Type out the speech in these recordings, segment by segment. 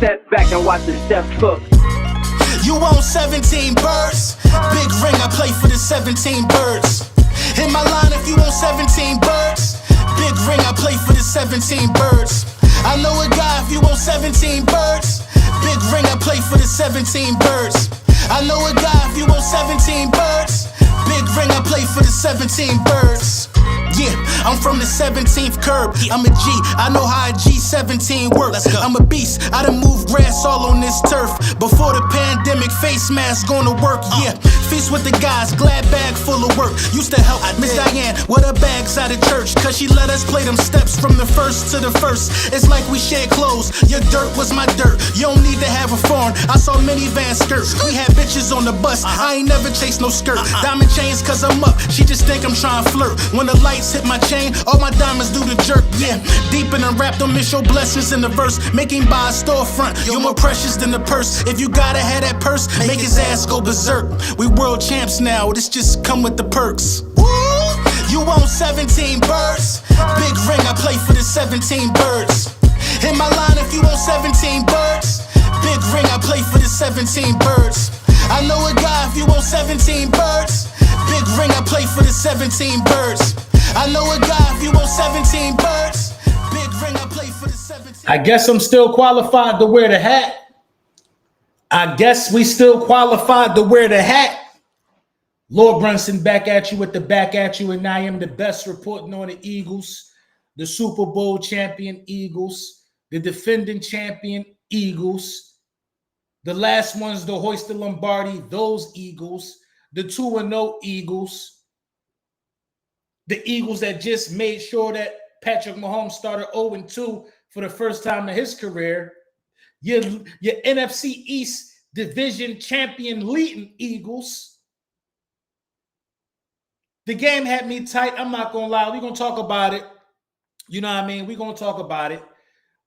step back and watch the chef cook. You want 17 birds? Big ring, I play for the 17 birds. In my line, if you want 17 birds. Big ring, I play for the 17 birds. I know a guy if you want 17 birds. Big ring, I play for the 17 birds. I know a guy if you want 17 birds. Big ring, I play for the 17 birds. Yeah, I'm from the 17th curb. I'm a G, I know how a G17 works. I'm a beast, I done moved grass all on this turf. Before the pandemic, face mask gonna work, yeah. Feast with the guys, glad bag full of work. Used to help Miss Diane with her bags out of church, cause she let us play them steps from the first to the first. It's like we shared clothes, your dirt was my dirt. You don't need to have a foreign, I saw minivan skirts. We had bitches on the bus, I ain't never chased no skirt. Diamond chains cause I'm up, she just think I'm trying to flirt. When the lights hit my chain, all my diamonds do the jerk, yeah. Deep in and wrapped, don't miss your blessings in the verse. Making by a storefront, you're more precious than the purse. If you gotta have that purse, make his ass go berserk. We world champs now, this just come with the perks. Woo! You want 17 birds? Big ring, I play for the 17 birds. In my line, if you want 17 birds. Big ring, I play for the 17 birds. I know a guy if you want 17 birds. Big ring, I play for the 17 birds. I know a guy if you want 17 birds. Big ring, I play for the 17. I guess I'm still qualified to wear the hat. I guess we still qualified to wear the hat. Lord Brunson back at you with the back at you, and I am the best reporting on the Eagles, the Super Bowl champion Eagles, the defending champion Eagles, the last ones to hoist the Lombardi, those Eagles, the 2-0 Eagles, the Eagles that just made sure that Patrick Mahomes started 0-2 for the first time in his career. Your NFC East division champion leading Eagles. The game had me tight. I'm not going to lie. We're going to talk about it. You know what I mean? We're going to talk about it.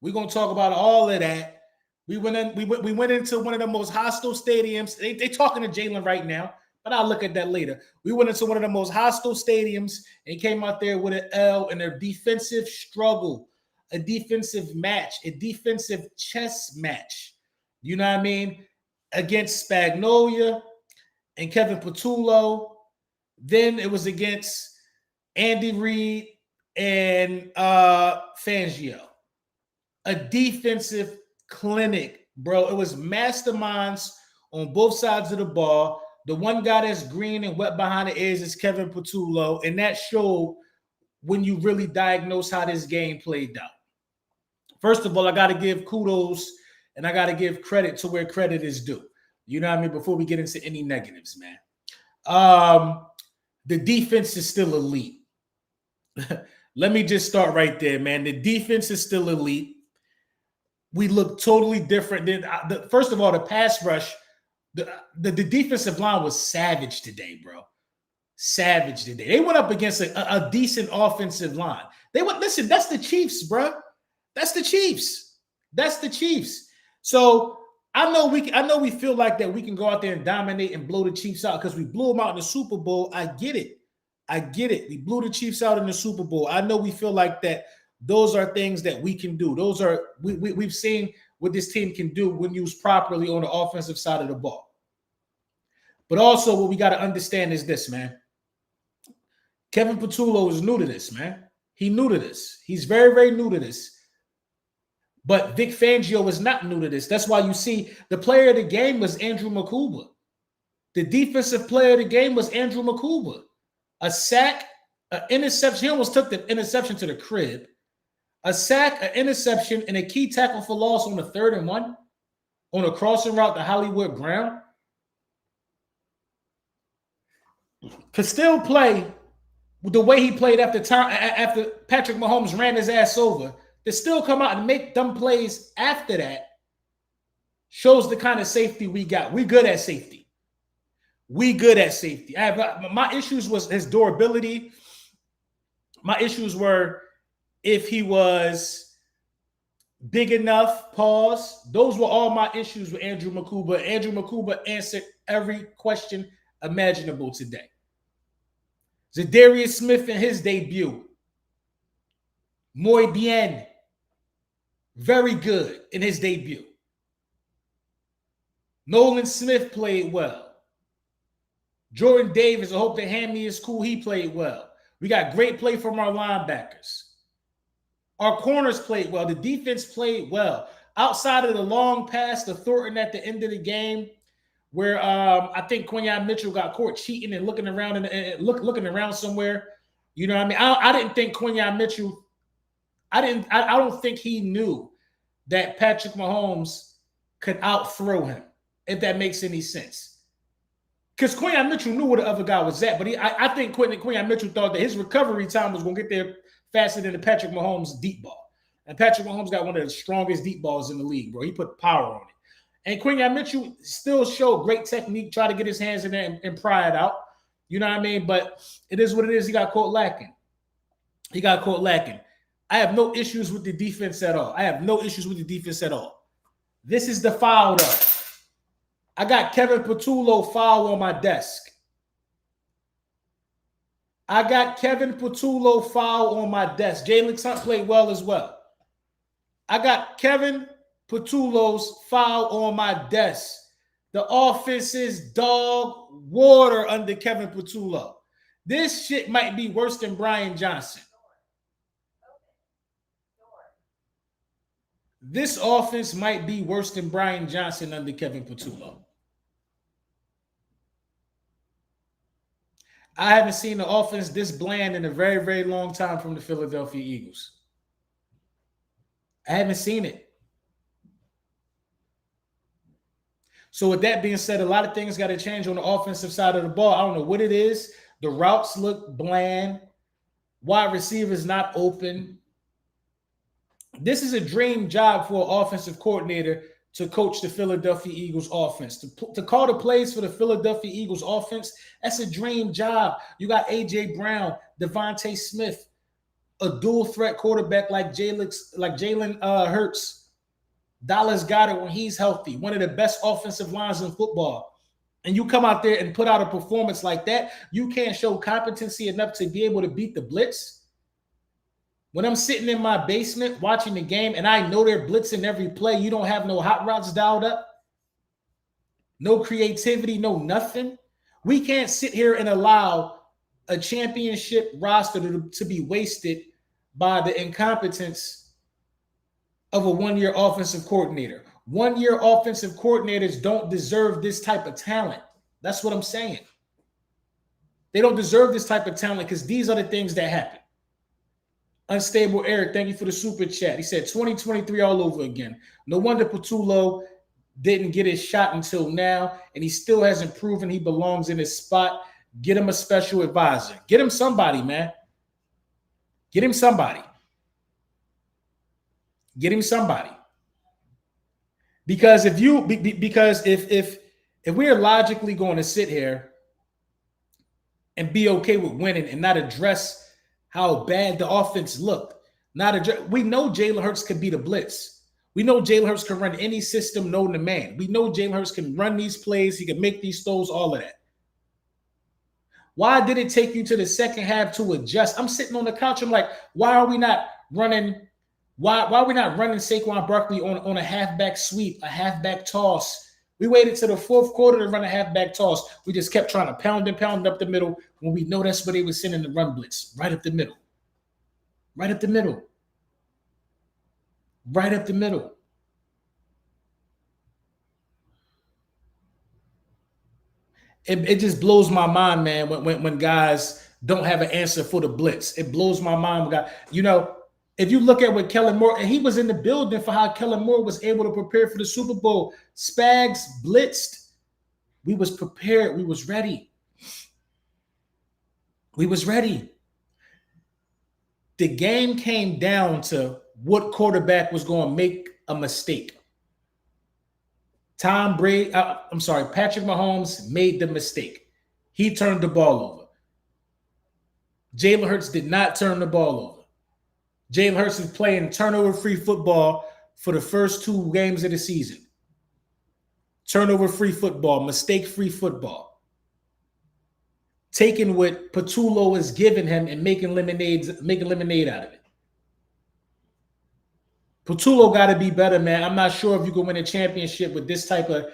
We're going to talk about all of that. We went into one of the most hostile stadiums. They talking to Jalen right now, but I'll look at that later. We went into one of the most hostile stadiums and came out there with an L in a defensive struggle, a defensive match, a defensive chess match. You know what I mean? Against Spagnolia and Kevin Patullo. Then it was against Andy Reid and Fangio. A defensive clinic, bro. It was masterminds on both sides of the ball. The one guy that's green and wet behind the ears is Kevin Patullo, and that showed when you really diagnose how this game played out. First of all, I got to give kudos and I got to give credit to where credit is due. You know what I mean? Before we get into any negatives, man. The defense is still elite. Let me just start right there, man. The defense is still elite. We look totally different than first of all, the pass rush. The defensive line was savage today, bro. Savage today. They went up against a decent offensive line. Listen, that's the Chiefs, bro. That's the Chiefs. That's the Chiefs. So I know we feel like that we can go out there and dominate and blow the Chiefs out because we blew them out in the Super Bowl. I get it. We blew the Chiefs out in the Super Bowl. I know we feel like that. Those are things that we can do. Those are we've seen what this team can do when used properly on the offensive side of the ball. But also what we got to understand is this, man. Kevin Patullo is new to this, man. He's new to this. He's very, very new to this. But Vic Fangio is not new to this. That's why you see the player of the game was Andrew MAKUBA. The defensive player of the game was Andrew MAKUBA. A sack, an interception. He almost took the interception to the crib. A sack, an interception, and a key tackle for loss on the 3rd and 1 on a crossing route to Hollywood Ground. Could still play the way he played after Patrick Mahomes ran his ass over. To still come out and make dumb plays after that shows the kind of safety we got. We good at safety. My issues was his durability. My issues were if he was big enough, pause. Those were all my issues with Andrew MAKUBA. Andrew MAKUBA answered every question imaginable today. Zadarius Smith in his debut. Muy bien. Very good in his debut. Nolan Smith played well. Jordan Davis, I hope that Hammy is cool. He played well. We got great play from our linebackers. Our corners played well. The defense played well. Outside of the long pass to Thornton at the end of the game, where I think Quinyon Mitchell got caught cheating and looking around and looking around somewhere. You know what I mean? I didn't think Quinyon Mitchell. I don't think he knew that Patrick Mahomes could outthrow him, if that makes any sense. Because Quinyon Mitchell knew where the other guy was at, but I think Quinyon Mitchell thought that his recovery time was going to get there faster than the Patrick Mahomes deep ball. And Patrick Mahomes got one of the strongest deep balls in the league, bro. He put power on it. And Quinyon Mitchell still showed great technique, try to get his hands in there and pry it out. You know what I mean? But it is what it is. He got caught lacking. I have no issues with the defense at all. This is the foul, though. I got Kevin Patullo foul on my desk. Jalen Hunt played well as well. I got Kevin Patullo's foul on my desk. The offense is dog water under Kevin Patullo. This shit might be worse than Brian Johnson. This offense might be worse than Brian Johnson under Kevin Patullo. I haven't seen the offense this bland in a very, very long time from the Philadelphia Eagles. I haven't seen it. So with that being said, a lot of things got to change on the offensive side of the ball. I don't know what it is. The routes look bland. Wide receivers not open. This is a dream job for an offensive coordinator to coach the Philadelphia Eagles offense. To call the plays for the Philadelphia Eagles offense, that's a dream job. You got A.J. Brown, Devontae Smith, a dual threat quarterback like Jalen Hurts. Dallas Goedert when he's healthy, one of the best offensive lines in football. And you come out there and put out a performance like that, you can't show competency enough to be able to beat the blitz. When I'm sitting in my basement watching the game and I know they're blitzing every play, you don't have no hot routes dialed up, no creativity, no nothing. We can't sit here and allow a championship roster to be wasted by the incompetence of a one-year offensive coordinator. One-year offensive coordinators don't deserve this type of talent. That's what I'm saying. They don't deserve this type of talent because these are the things that happen. Unstable Eric, thank you for the super chat. He said 2023 all over again. No wonder Patullo didn't get his shot until now, and he still hasn't proven he belongs in his spot. Get him a special advisor. Get him somebody, man. Get him somebody. Because if we're logically going to sit here and be okay with winning and not address how bad the offense looked. We know Jalen Hurts can beat a blitz. We know Jalen Hurts can run any system known to man. We know Jalen Hurts can run these plays. He can make these throws, all of that. Why did it take you to the second half to adjust? I'm sitting on the couch. I'm like, why are we not running? Why are we not running Saquon Barkley on a halfback sweep, a halfback toss? We waited to the fourth quarter to run a halfback toss. We just kept trying to pound up the middle when we know that's where they were sending the run blitz, right up the middle. It just blows my mind, man, when guys don't have an answer for the blitz. It blows my mind. You know, if you look at what Kellen Moore, and he was in the building for how Kellen Moore was able to prepare for the Super Bowl. Spags blitzed. We was prepared. We was ready. The game came down to what quarterback was going to make a mistake. Patrick Mahomes made the mistake. He turned the ball over. Jalen Hurts did not turn the ball over. Jalen Hurts is playing turnover-free football for the first 2 games of the season. Turnover-free football, mistake-free football. Taking what Patullo is giving him and making lemonade out of it. Patullo got to be better, man. I'm not sure if you can win a championship with this type of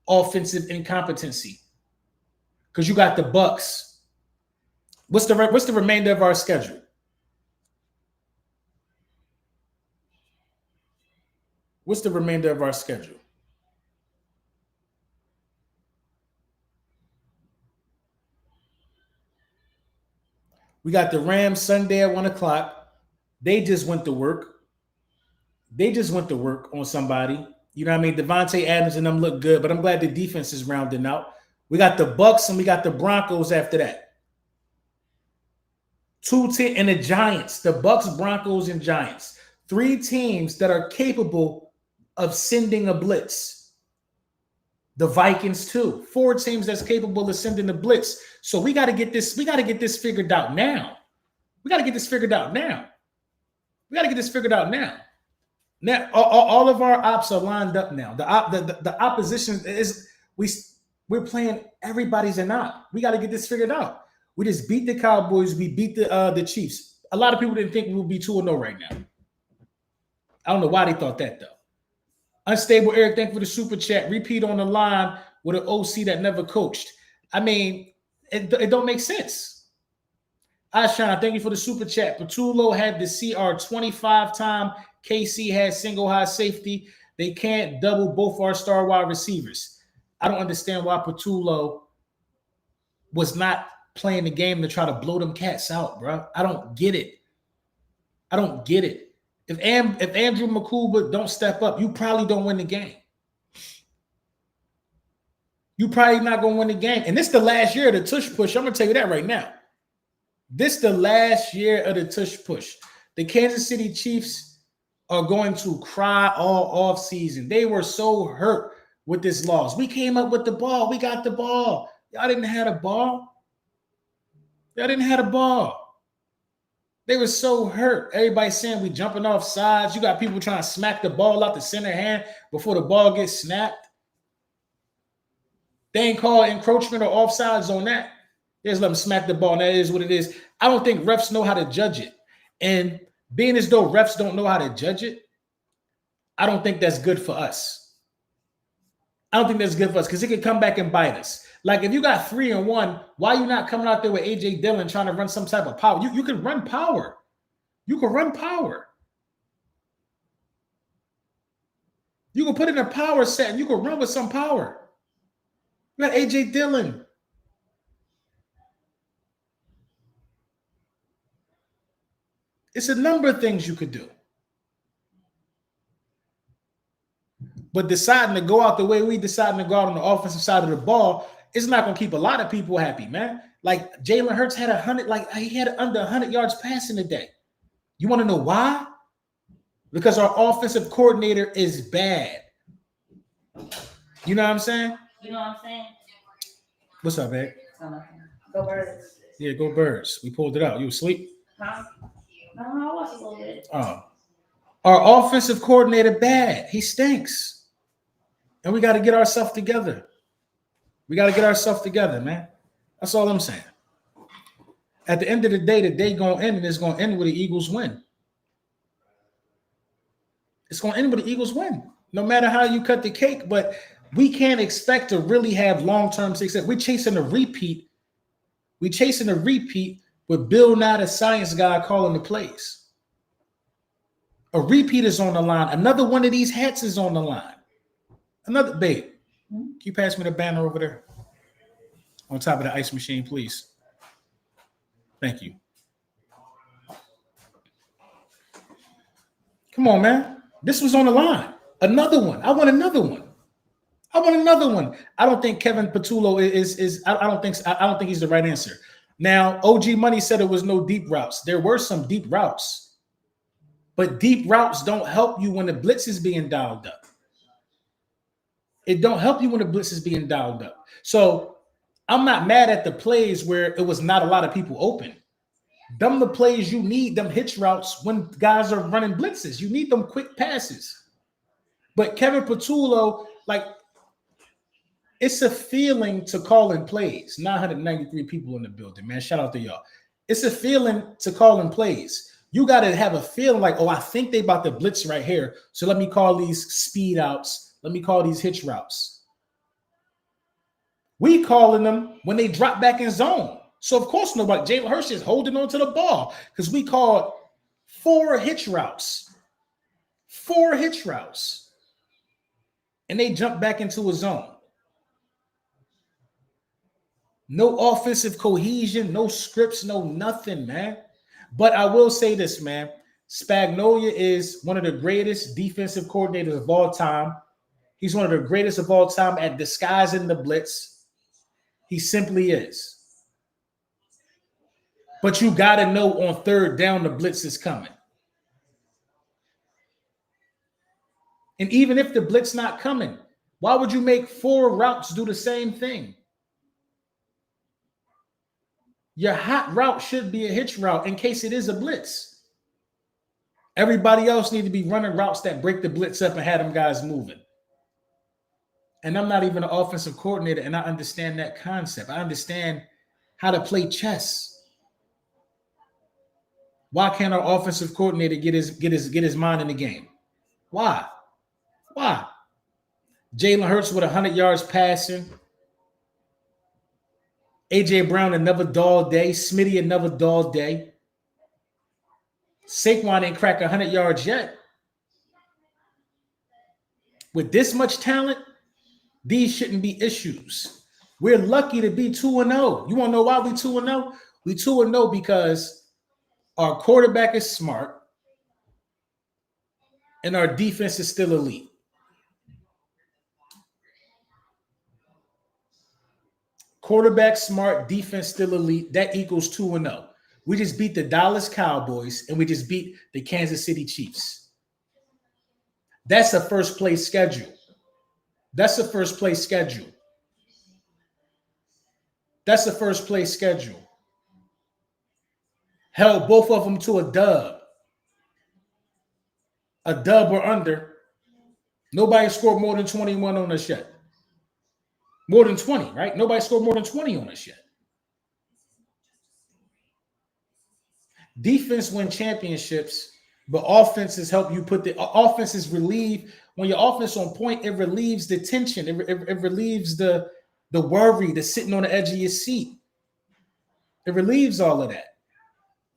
offensive incompetency. Because you got the Bucks. What's the remainder of our schedule? What's the remainder of our schedule? We got the Rams Sunday at 1 o'clock. They just went to work. They just went to work on somebody. You know what I mean? Devontae Adams and them look good, but I'm glad the defense is rounding out. We got the Bucks and we got the Broncos after that. 2 teams and the Giants, the Bucks, Broncos, and Giants. 3 teams that are capable of sending a blitz. The Vikings too. 4 teams that's capable of sending a blitz. So we got to get this. We got to get this figured out now. We got to get this figured out now. We got to get this figured out now. Now all of our ops are lined up now. The opposition is we're playing everybody's an op. We got to get this figured out. We just beat the Cowboys. We beat the Chiefs. A lot of people didn't think we would be 2-0 right now. I don't know why they thought that though. Unstable Eric, thank you for the super chat. Repeat on the line with an OC that never coached. I mean, it don't make sense. Ashana, thank you for the super chat. Patullo had the CR 25 time. KC had single high safety. They can't double both our star wide receivers. I don't understand why Patullo was not playing the game to try to blow them cats out, bro. I don't get it. I don't get it. If Andrew MAKUBA don't step up, you probably don't win the game. You probably not going to win the game. And this is the last year of the tush push. I'm going to tell you that right now. This is the last year of the tush push. The Kansas City Chiefs are going to cry all offseason. They were so hurt with this loss. We came up with the ball. We got the ball. Y'all didn't have a ball. Y'all didn't have a ball. They were so hurt. Everybody saying we jumping off sides. You got people trying to smack the ball out the center hand before the ball gets snapped. They ain't called encroachment or offsides on that. They just let them smack the ball, and that is what it is. I don't think refs know how to judge it. And being as though refs don't know how to judge it, I don't think that's good for us. I don't think that's good for us because it could come back and bite us. Like if you got 3-1, why are you not coming out there with A.J. Dillon trying to run some type of power? You can run power. You can run power. You can put in a power set and you can run with some power. You got A.J. Dillon. It's a number of things you could do. But deciding to go out the way we deciding to go out on the offensive side of the ball, it's not going to keep a lot of people happy, man. Like Jalen Hurts had 100, like he had under 100 yards passing today. You want to know why? Because our offensive coordinator is bad. You know what I'm saying? You know what I'm saying? What's up, babe? Go Birds. Yeah, go Birds. We pulled it out. You asleep? Huh? No, I watched a little bit. Oh. Our offensive coordinator bad. He stinks. And we got to get ourselves together. We got to get ourselves together, man. That's all I'm saying. At the end of the day going to end, and it's going to end with the Eagles win. It's going to end with the Eagles win. No matter how you cut the cake, but we can't expect to really have long-term success. We're chasing a repeat. We're chasing a repeat with Bill Nye, the science guy, calling the plays. A repeat is on the line. Another one of these hats is on the line. Another, babe, can you pass me the banner over there? On top of the ice machine, please. Thank you. Come on, man. This was on the line. Another one. I want another one. I don't think Kevin Patullo is I don't think he's the right answer. Now, OG Money said it was no deep routes. There were some deep routes. But deep routes don't help you when the blitz is being dialed up. It don't help you when the blitz is being dialed up. So I'm not mad at the plays where it was not a lot of people open. Them the plays you need, them hitch routes when guys are running blitzes. You need them quick passes. But Kevin Patullo, like, it's a feeling to call in plays. 993 people in the building, man. Shout out to y'all. It's a feeling to call in plays. You got to have a feeling like, oh, I think they about to blitz right here. So let me call these speed outs. Let me call these hitch routes. We calling them when they drop back in zone. So of course nobody. Jalen Hurts is holding on to the ball because we called 4 hitch routes. 4 hitch routes. And they jump back into a zone. No offensive cohesion, no scripts, no nothing, man. But I will say this, man. Spagnuolo is one of the greatest defensive coordinators of all time. He's one of the greatest of all time at disguising the blitz. He simply is. But you got to know on third down the blitz is coming. And even if the blitz not coming, why would you make 4 routes do the same thing? Your hot route should be a hitch route in case it is a blitz. Everybody else need to be running routes that break the blitz up and have them guys moving. And I'm not even an offensive coordinator, and I understand that concept. I understand how to play chess. Why can't our offensive coordinator get his mind in the game? Why? Jalen Hurts with 100 yards passing. A.J. Brown another dull day. Smitty another dull day. Saquon ain't crack 100 yards yet. With this much talent, these shouldn't be issues. We're lucky to be 2-0. You want to know why we 2-0? We 2-0 because our quarterback is smart and our defense is still elite. Quarterback smart, defense still elite. That equals 2-0. We just beat the Dallas Cowboys and we just beat the Kansas City Chiefs. That's a first place schedule. That's a first place schedule. That's the first place schedule. Held both of them to a dub. A dub or under. Nobody scored more than 21 on us yet. More than 20, right? Nobody scored more than 20 on us yet. Defense win championships, but offenses help you put the offenses relieve. When your offense on point, it relieves the tension. It relieves the worry, the sitting on the edge of your seat. It relieves all of that.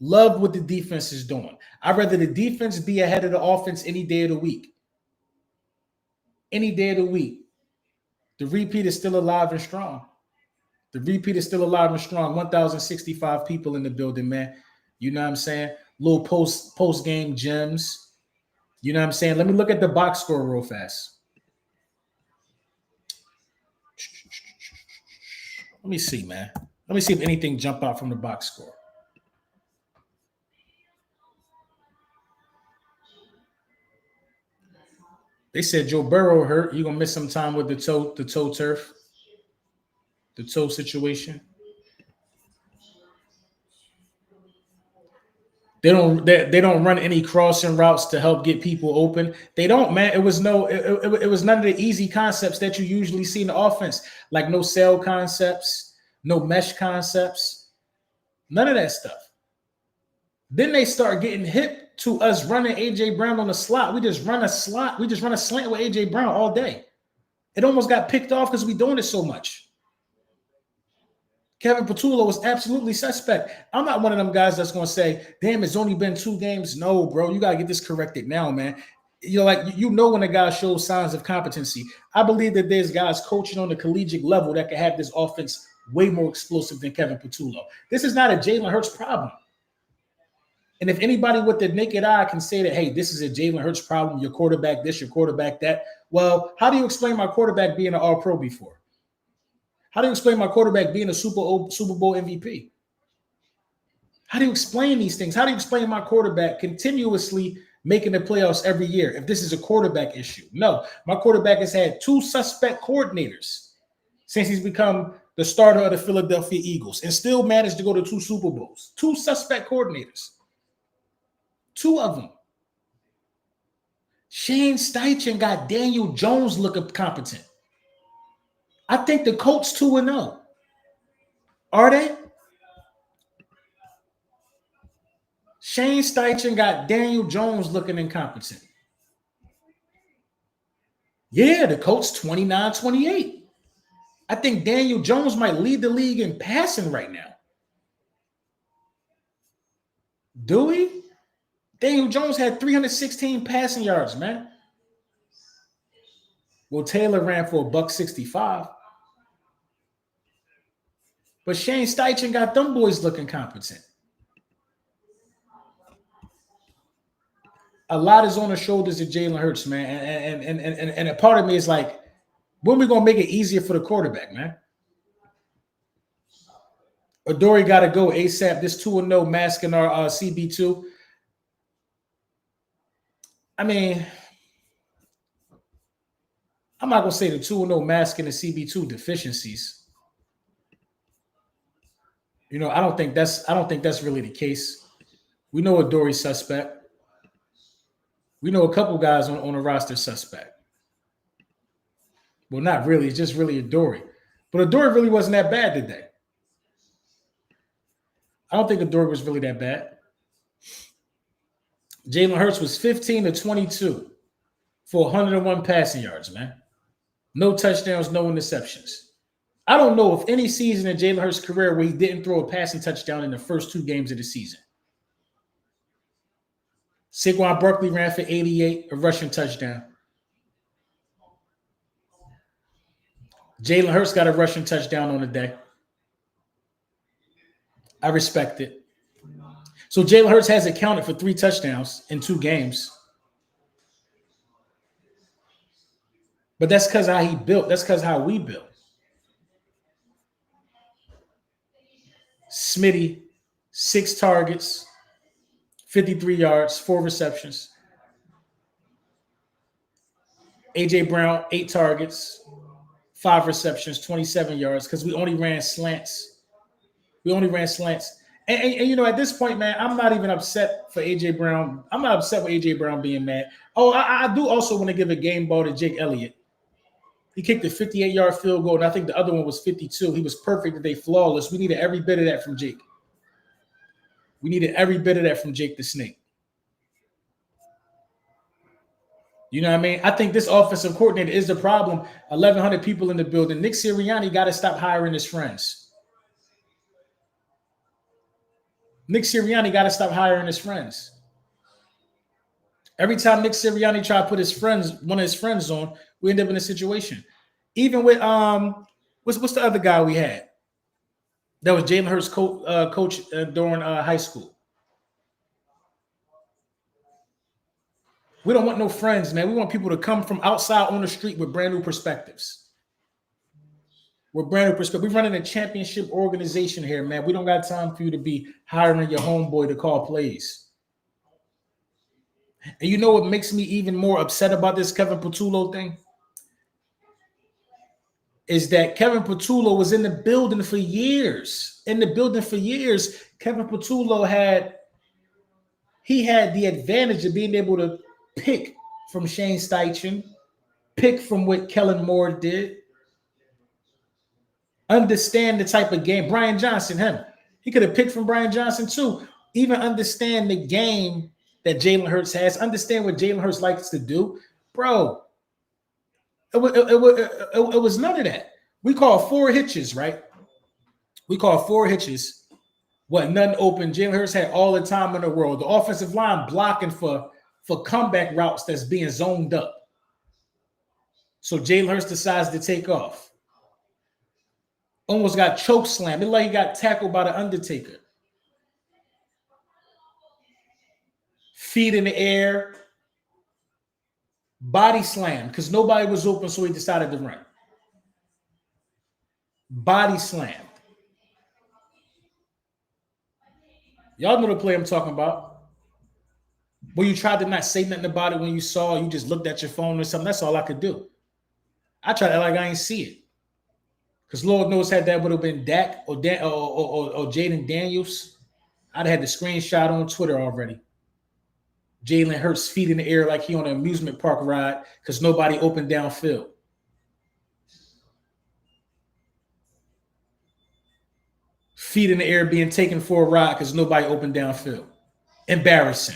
Love what the defense is doing. I'd rather the defense be ahead of the offense any day of the week. Any day of the week. The repeat is still alive and strong. The repeat is still alive and strong. 1,065 people in the building, man. You know what I'm saying? Little post-game gems. You know what I'm saying? Let me look at the box score real fast. Let me see, man. Let me see if anything jump out from the box score. They said Joe Burrow hurt. You're going to miss some time with the toe turf. The toe situation. They don't run any crossing routes to help get people open. They don't, man. It was none of the easy concepts that you usually see in the offense, like no cell concepts, no mesh concepts, none of that stuff. Then they start getting hip to us running A.J. Brown on the slot. We just run a slot. We just run a slant with A.J. Brown all day. It almost got picked off because we're doing it so much. Kevin Patullo was absolutely suspect. I'm not one of them guys that's going to say, damn, it's only been 2 games. No, bro, you got to get this corrected now, man. When a guy shows signs of competency. I believe that there's guys coaching on the collegiate level that can have this offense way more explosive than Kevin Patullo. This is not a Jalen Hurts problem. And if anybody with the naked eye can say that, hey, this is a Jalen Hurts problem, your quarterback this, your quarterback that, well, how do you explain my quarterback being an All-Pro before? How do you explain my quarterback being a Super Bowl MVP? How do you explain these things? How do you explain my quarterback continuously making the playoffs every year if this is a quarterback issue? No, my quarterback has had 2 suspect coordinators since he's become the starter of the Philadelphia Eagles and still managed to go to 2 Super Bowls. 2 suspect coordinators. 2 of them. Shane Steichen got Daniel Jones looking competent. I think the Colts 2-0. Are they? Shane Steichen got Daniel Jones looking incompetent. Yeah, the Colts 29-28. I think Daniel Jones might lead the league in passing right now. Do we? Daniel Jones had 316 passing yards, man. Well, Taylor ran for $165. But Shane Steichen got them boys looking competent. A lot is on the shoulders of Jalen Hurts, man. And a part of me is like, when are we going to make it easier for the quarterback, man? Adoree got to go ASAP. This 2-0 masking our CB2. I mean, I'm not going to say the 2-0 masking the CB2 deficiencies. You know, I don't think that's really the case. We know Adoree's suspect. We know a couple guys on the roster suspect. Well, not really. It's just really Adoree. But Adoree really wasn't that bad today. I don't think Adoree was really that bad. Jalen Hurts was 15 to 22 for 101 passing yards, man. No touchdowns, no interceptions. I don't know of any season in Jalen Hurts' career where he didn't throw a passing touchdown in the first 2 games of the season. Saquon Barkley ran for 88, a rushing touchdown. Jalen Hurts got a rushing touchdown on the day. I respect it. So Jalen Hurts has accounted for 3 touchdowns in 2 games. But that's because how he built. That's because how we built. Smitty, 6 targets, 53 yards, 4 receptions. A.J. Brown, 8 targets, 5 receptions, 27 yards, because we only ran slants. And you know, at this point, man, I'm not even upset for A.J. Brown. I'm not upset with A.J. Brown being mad. Oh, I do also want to give a game ball to Jake Elliott. He kicked a 58-yard field goal, and I think the other one was 52. He was perfect today, flawless. We needed every bit of that from Jake. The Snake. You know what I mean? I think this offensive coordinator is the problem. 1,100 people in the building. Nick Sirianni got to stop hiring his friends. Every time Nick Sirianni tried to put one of his friends on, we end up in a situation. Even with what's the other guy we had? That was Jalen Hurts' coach during high school. We don't want no friends, man. We want people to come from outside on the street with brand new perspectives. We're running a championship organization here, man. We don't got time for you to be hiring your homeboy to call plays. And you know what makes me even more upset about this Kevin Patullo thing? Is that Kevin Patullo was in the building for years. Kevin Patullo had the advantage of being able to pick from Shane Steichen, pick from what Kellen Moore did, understand the type of game. Brian Johnson, he could have picked from Brian Johnson too. Even understand the game that Jalen Hurts has, understand what Jalen Hurts likes to do. Bro, it was none of that. We call 4 hitches, right? Nothing open. Jalen Hurts had all the time in the world. The offensive line blocking for comeback routes that's being zoned up. So Jalen Hurts decides to take off. Almost got choke slammed. It like he got tackled by the Undertaker. Feet in the air. Body slam because nobody was open, so he decided to run. Body slammed. Y'all know the play I'm talking about. Where you tried to not say nothing about it when you saw, you just looked at your phone or something. That's all I could do. I tried to act like I ain't see it. Because Lord knows had that would have been Dak or Jaden Daniels, I'd have had the screenshot on Twitter already. Jalen Hurts feet in the air like he on an amusement park ride because nobody opened downfield. Feet in the air being taken for a ride because nobody opened downfield. Embarrassing.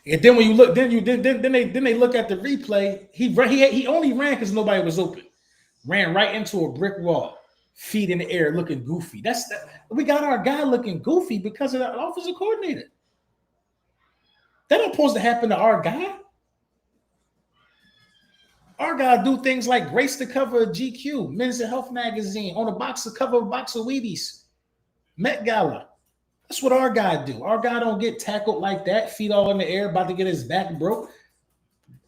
And then when you look, then they look at the replay. He only ran because nobody was open. Ran right into a brick wall, feet in the air, looking goofy. We got our guy looking goofy because of the offensive coordinator. That don't supposed to happen to our guy. Our guy do things like grace the cover of GQ, Men's Health magazine, on the cover of Box of Wheaties, Met Gala. That's what our guy do. Our guy don't get tackled like that, feet all in the air, about to get his back broke.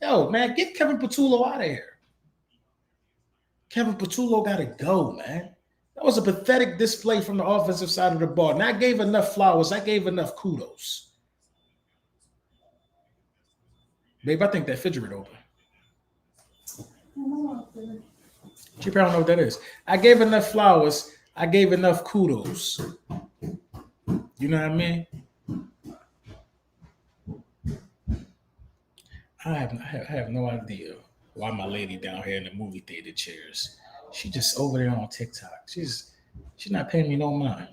Yo, man, get Kevin Patullo out of here. Kevin Patullo got to go, man. That was a pathetic display from the offensive side of the ball. And I gave enough flowers. I gave enough kudos. Babe, I think that refrigerator open. She probably don't know what that is. I gave enough flowers. I gave enough kudos. You know what I mean? I have no idea why my lady down here in the movie theater chairs. She just over there on TikTok. She's not paying me no mind.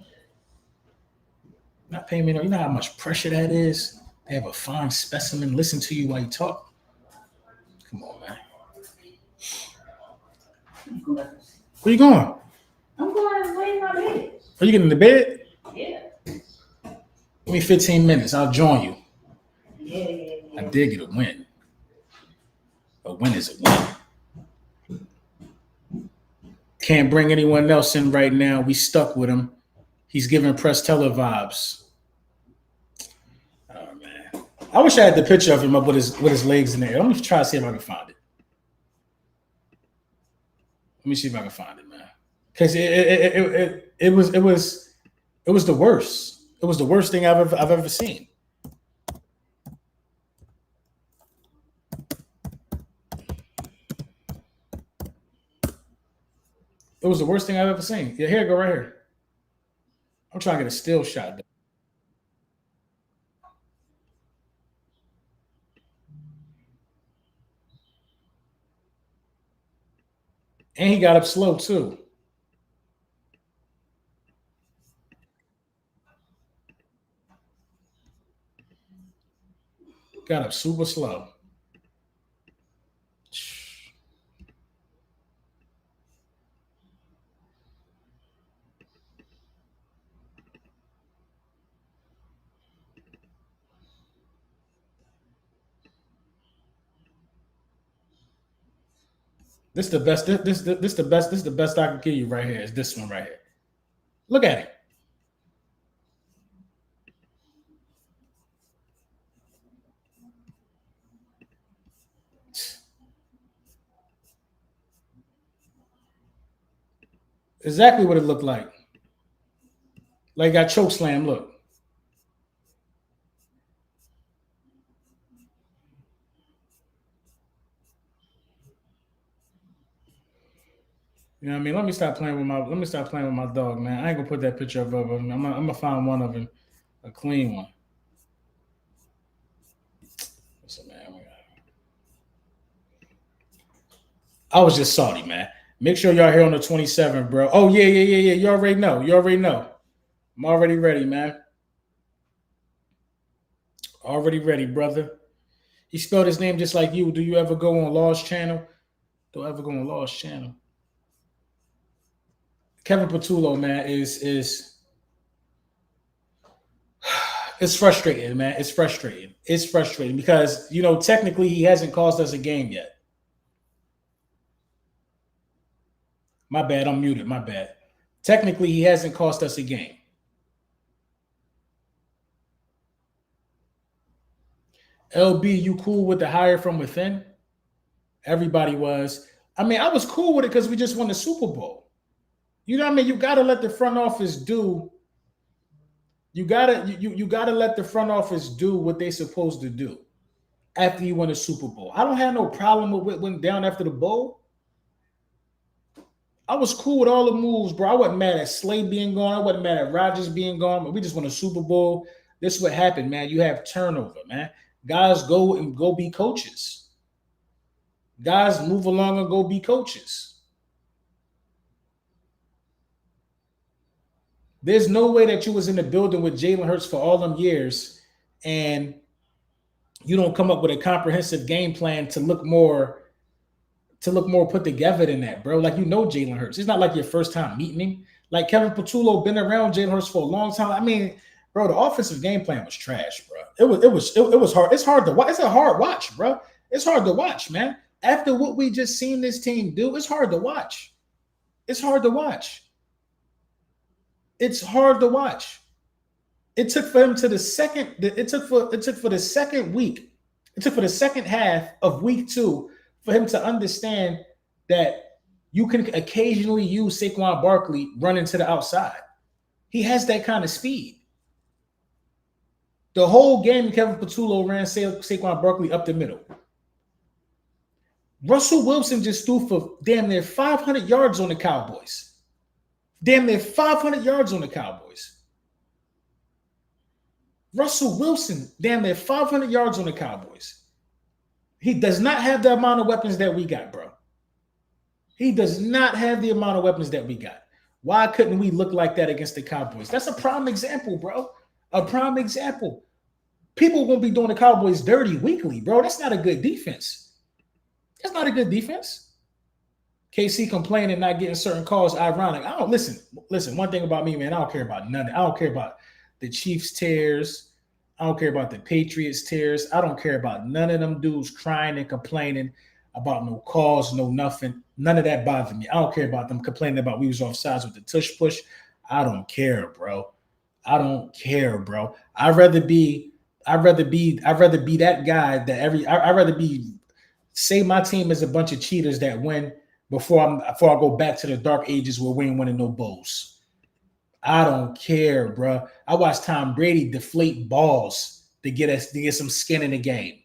Not paying me no. You know how much pressure that is? They have a fine specimen listen to you while you talk. Come on, man. Where you going? I'm going to lay in my bed. Are you getting to bed? Yeah. Give me 15 minutes. I'll join you. Yeah. I did get a win. A win is a win. Can't bring anyone else in right now. We stuck with him. He's giving Prestella vibes. Oh man. I wish I had the picture of him up with his legs in the air. Let me try to see if I can find it. Let me see if I can find it, man. Because it was the worst. It was the worst thing I've ever seen. It was the worst thing I've ever seen. Yeah, here, go right here. I'm trying to get a still shot. And he got up slow, too. Got up super slow. This is the best. This the best. This is the best I can give you right here. Is this one right here? Look at it. Exactly what it looked like. Like got choke slam. Look. You know what I mean? Let me stop playing with my dog, man. I ain't gonna put that picture of him. I'm gonna find one of him, a clean one. Listen, man. I was just salty, man. Make sure y'all here on the 27th, bro. Oh, yeah. You already know. I'm already ready, man. Already ready, brother. He spelled his name just like you. Do you ever go on Law's channel? Don't ever go on Law's channel. Kevin Patullo, man, is it's frustrating, man. It's frustrating because, you know, technically he hasn't cost us a game yet. My bad, I'm muted. My bad. Technically, he hasn't cost us a game. LB, you cool with the hire from within? Everybody was. I mean, I was cool with it because we just won the Super Bowl. You know what I mean? You got to let the front office do. You gotta let the front office do what they're supposed to do after you win a Super Bowl. I don't have no problem with what went down after the bowl. I was cool with all the moves, bro. I wasn't mad at Slade being gone. I wasn't mad at Rodgers being gone. But we just won a Super Bowl. This is what happened, man. You have turnover, man. Guys go be coaches. Guys move along and go be coaches. There's no way that you was in the building with Jalen Hurts for all them years and you don't come up with a comprehensive game plan to look more put together than that, bro. Like Jalen Hurts. It's not like your first time meeting him. Like Kevin Patullo been around Jalen Hurts for a long time. I mean, bro, the offensive game plan was trash, bro. It was hard. It's hard to watch. It's a hard watch, bro. It's hard to watch, man. After what we just seen this team do, it's hard to watch. It's hard to watch. It's hard to watch. It took for him to the second. It took for the second week. It took for the second half of week 2 for him to understand that you can occasionally use Saquon Barkley running to the outside. He has that kind of speed. The whole game, Kevin Patullo ran Saquon Barkley up the middle. Russell Wilson just threw for damn near 500 yards on the Cowboys. Damn near 500 yards on the Cowboys. Russell Wilson, damn near 500 yards on the Cowboys. He does not have the amount of weapons that we got, bro. He does not have the amount of weapons that we got. Why couldn't we look like that against the Cowboys? That's a prime example, bro. A prime example. People won't be doing the Cowboys dirty weekly, bro. That's not a good defense. That's not a good defense. KC complaining, not getting certain calls, ironic. I don't listen. One thing about me, man, I don't care about nothing. I don't care about the Chiefs tears. I don't care about the Patriots tears. I don't care about none of them dudes crying and complaining about no calls, no nothing. None of that bothered me. I don't care about them complaining about we was offsides with the tush push. I don't care, bro. I don't care, bro. I'd rather be that guy that I'd rather be say my team is a bunch of cheaters that win before I go back to the dark ages where we ain't winning no bowls. I don't care, bro. I watched Tom Brady deflate balls to get some skin in the game.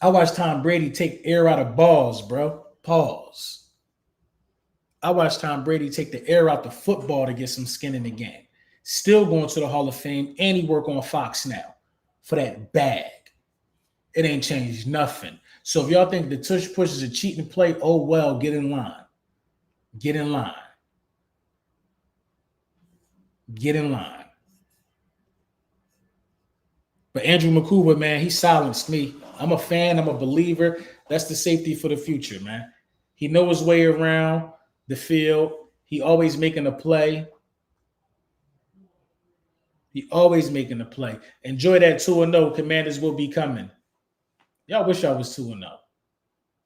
I watched Tom Brady take air out of balls, bro. Pause. I watched Tom Brady take the air out the football to get some skin in the game. Still going to the Hall of Fame, and he work on Fox now for that bag. It ain't changed nothing. So if y'all think the tush push is a cheating play, oh well, get in line. Get in line. Get in line. But Andrew MAKUBA, man, he silenced me. I'm a fan. I'm a believer. That's the safety for the future, man. He knows his way around the field. He always making a play. He always making a play. Enjoy that 2-0. Commanders will be coming. Y'all wish y'all was 2-0.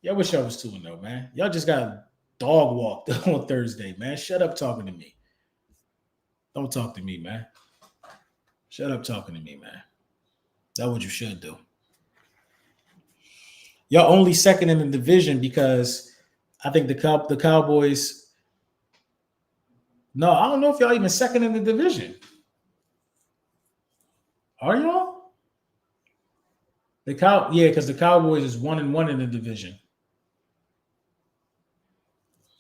Y'all wish y'all was 2-0, man. Y'all just got dog walked on Thursday, man. Shut up talking to me. Don't talk to me, man. Shut up talking to me, man. That's what you should do. Y'all only second in the division because I think the Cowboys. No, I don't know if y'all even second in the division. Are y'all? Because the Cowboys is 1-1 in the division.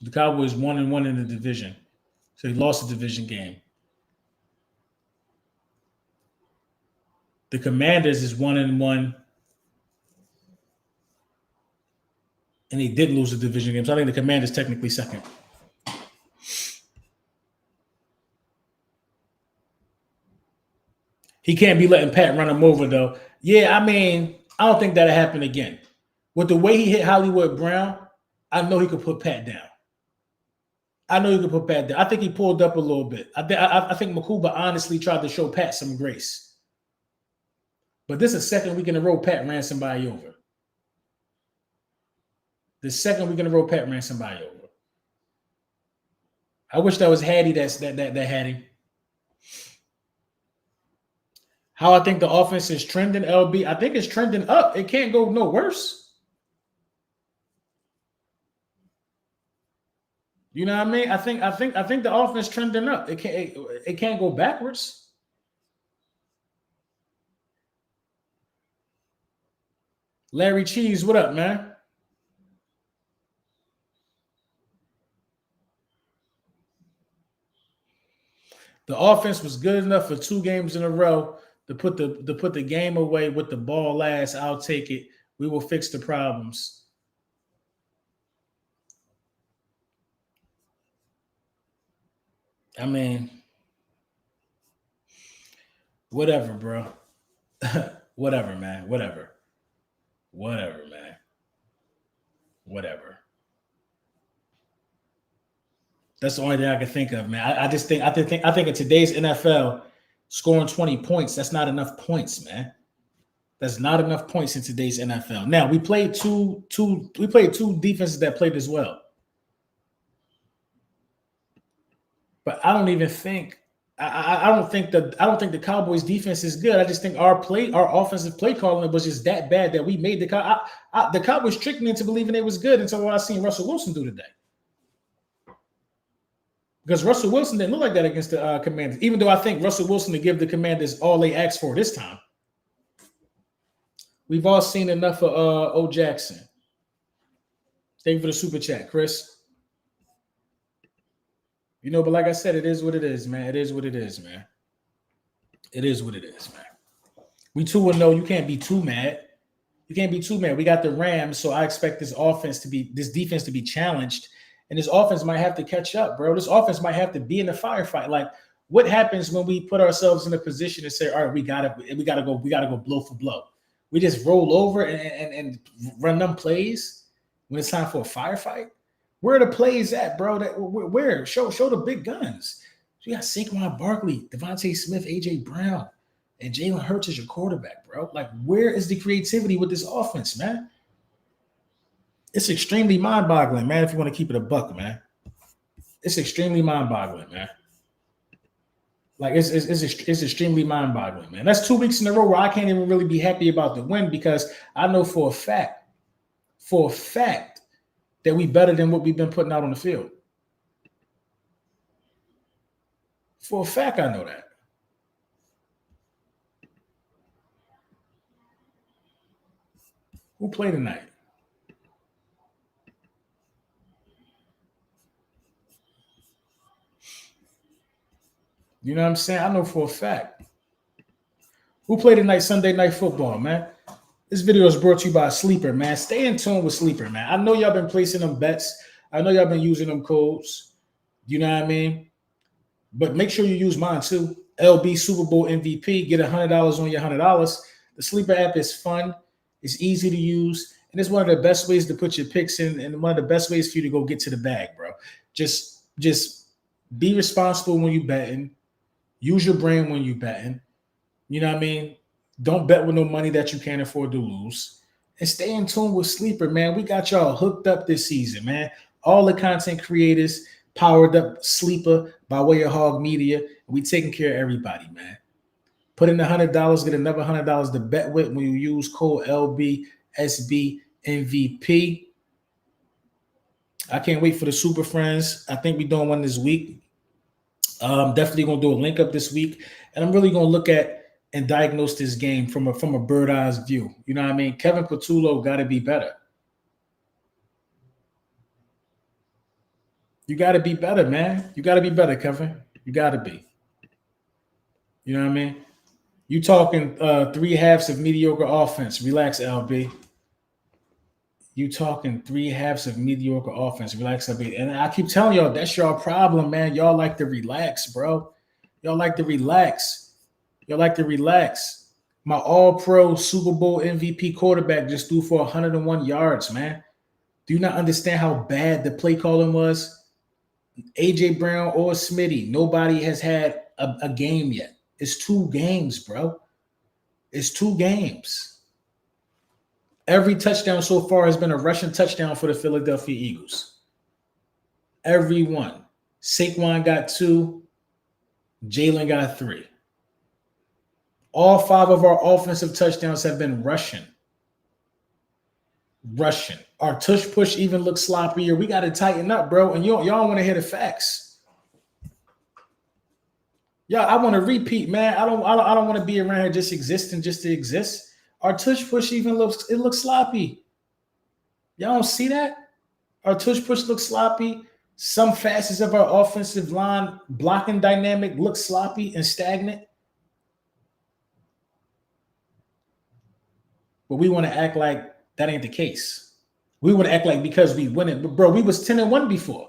The Cowboys 1-1 in the division. So he lost the division game. The Commanders is 1-1. And he did lose the division game. So I think the Commanders technically second. He can't be letting Pat run him over, though. Yeah, I mean, I don't think that'll happen again. With the way he hit Hollywood Brown, I know he could put Pat down. I think he pulled up a little bit. I think MAKUBA honestly tried to show Pat some grace. But this is the second week in a row Pat ran somebody over. The second week in a row Pat ran somebody over. I wish that was Hattie that had him. How I think the offense is trending, LB, I think it's trending up. It can't go no worse. You know what I mean? I think the offense trending up. It can't go backwards. Larry Cheese, what up, man? The offense was good enough for 2 games in a row to put the game away with the ball last. I'll take it. We will fix the problems. I mean, whatever, bro. Whatever, man. Whatever, man. Whatever. That's the only thing I can think of, man. I think in today's NFL, scoring 20 points, that's not enough points, man. That's not enough points in today's NFL. Now we played two defenses that played as well. But I don't even think I don't think the Cowboys defense is good. I just think our offensive play calling was just that bad that we made the Cowboys tricked me into believing it was good until what I seen Russell Wilson do today. Because Russell Wilson didn't look like that against the Commanders, even though I think Russell Wilson to give the Commanders all they asked for this time. We've all seen enough of O. Jackson. Thank you for the super chat, Chris. You know, but like I said, it is what it is, man. It is what it is, man. It is what it is, man. We 2-0. You can't be too mad. You can't be too mad. We got the Rams, so I expect this defense to be challenged, and this offense might have to catch up, bro. This offense might have to be in the firefight. Like, what happens when we put ourselves in a position to say, all right, we gotta go blow for blow? We just roll over and run them plays when it's time for a firefight. Where are the plays at, bro? Where? Show the big guns. So you got Saquon Barkley, Devontae Smith, A.J. Brown, and Jalen Hurts as your quarterback, bro. Like, where is the creativity with this offense, man? It's extremely mind-boggling, man, if you want to keep it a buck, man. It's extremely mind-boggling, man. Like, it's extremely mind-boggling, man. That's 2 weeks in a row where I can't even really be happy about the win because I know for a fact, that we better than what we've been putting out on the field. For a fact, I know that. Who played tonight? You know what I'm saying? I know for a fact. Who played tonight Sunday Night Football, man? This video is brought to you by Sleeper, man. Stay in tune with Sleeper, man. I know y'all been placing them bets. I know y'all been using them codes. You know what I mean? But make sure you use mine too. LB Super Bowl MVP. Get $100 on your $100. The Sleeper app is fun. It's easy to use. And it's one of the best ways to put your picks in and one of the best ways for you to go get to the bag, bro. Just be responsible when you betting. Use your brain when you betting. You know what I mean? Don't bet with no money that you can't afford to lose. And stay in tune with Sleeper, man. We got y'all hooked up this season, man. All the content creators powered up Sleeper by way of Hog Media. We taking care of everybody, man. Put in $100, get another $100 to bet with when you use code LBSBMVP. I can't wait for the Super Friends. I think we're doing one this week. Definitely going to do a link up this week. And I'm really going to look at and diagnose this game from a bird eye's view. You know what I mean? Kevin Patullo got to be better. You got to be better, man. You got to be better, Kevin. You got to be. You know what I mean? You talking 3 halves of mediocre offense. Relax, LB. You talking 3 halves of mediocre offense. Relax, LB. And I keep telling y'all, that's your problem, man. Y'all like to relax, bro. Y'all like to relax. Y'all like to relax. My all-pro Super Bowl MVP quarterback just threw for 101 yards, man. Do you not understand how bad the play calling was? A.J. Brown or Smitty, nobody has had a game yet. It's 2 games, bro. It's 2 games. Every touchdown so far has been a rushing touchdown for the Philadelphia Eagles. Every one. Saquon got 2. Jalen got 3. All 5 of our offensive touchdowns have been rushing. Our tush push even looks sloppier. We got to tighten up, bro. And y'all want to hear the facts. Yeah, I want to repeat, man. I don't want to be around here just existing just to exist. Our tush push even looks sloppy. Y'all don't see that? Our tush push looks sloppy. Some facets of our offensive line blocking dynamic looks sloppy and stagnant. But we want to act like that ain't the case. We want to act like because we win it. But, bro, we was 10-1 before.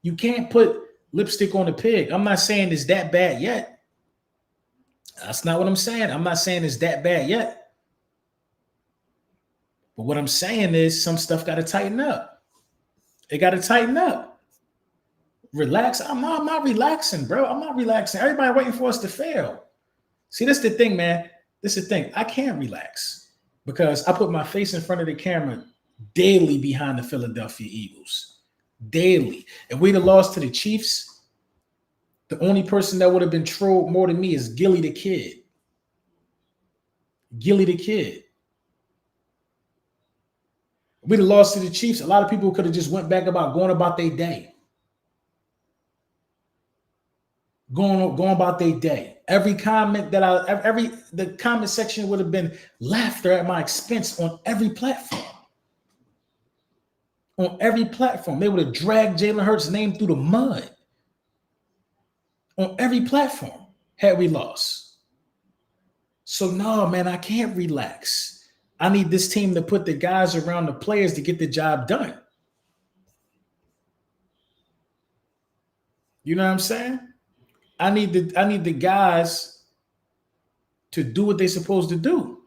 You can't put lipstick on a pig. I'm not saying it's that bad yet. That's not what I'm saying. I'm not saying it's that bad yet. But what I'm saying is some stuff got to tighten up. It got to tighten up. Relax. I'm not relaxing, bro. I'm not relaxing. Everybody waiting for us to fail. See, that's the thing, man. This is the thing. I can't relax because I put my face in front of the camera daily behind the Philadelphia Eagles. Daily. If we'd have lost to the Chiefs, the only person that would have been trolled more than me is Gilly the Kid. Gilly the Kid. If we'd have lost to the Chiefs, a lot of people could have just went back going about their day. Going about their day. Every comment that the comment section would have been laughter at my expense on every platform. On every platform. They would have dragged Jalen Hurts' name through the mud. On every platform had we lost. So no, man, I can't relax. I need this team to put the guys around the players to get the job done. You know what I'm saying? I need the guys to do what they're supposed to do.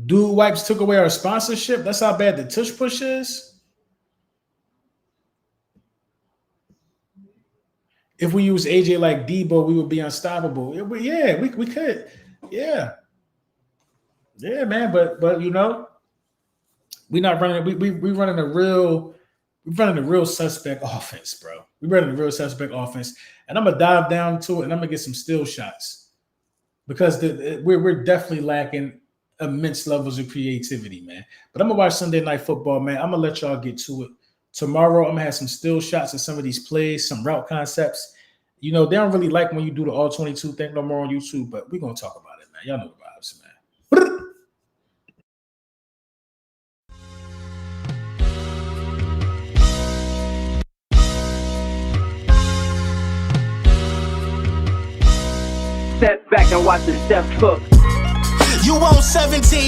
Dude Wipes took away our sponsorship. That's how bad the tush push is. If we use AJ like Debo, we would be unstoppable. We could. Yeah. Yeah, man. But you know, we're not running. We're running a real suspect offense, bro. We're running a real suspect offense, and I'm gonna dive down to it, and I'm gonna get some still shots because we're definitely lacking immense levels of creativity, man. But I'm gonna watch Sunday Night Football, man. I'm gonna let y'all get to it. Tomorrow, I'm gonna have some still shots of some of these plays, some route concepts. You know, they don't really like when you do the all 22 thing no more on YouTube, but we're gonna talk about it, man. Y'all know the vibes, man. Step back and watch the step cook. You want 17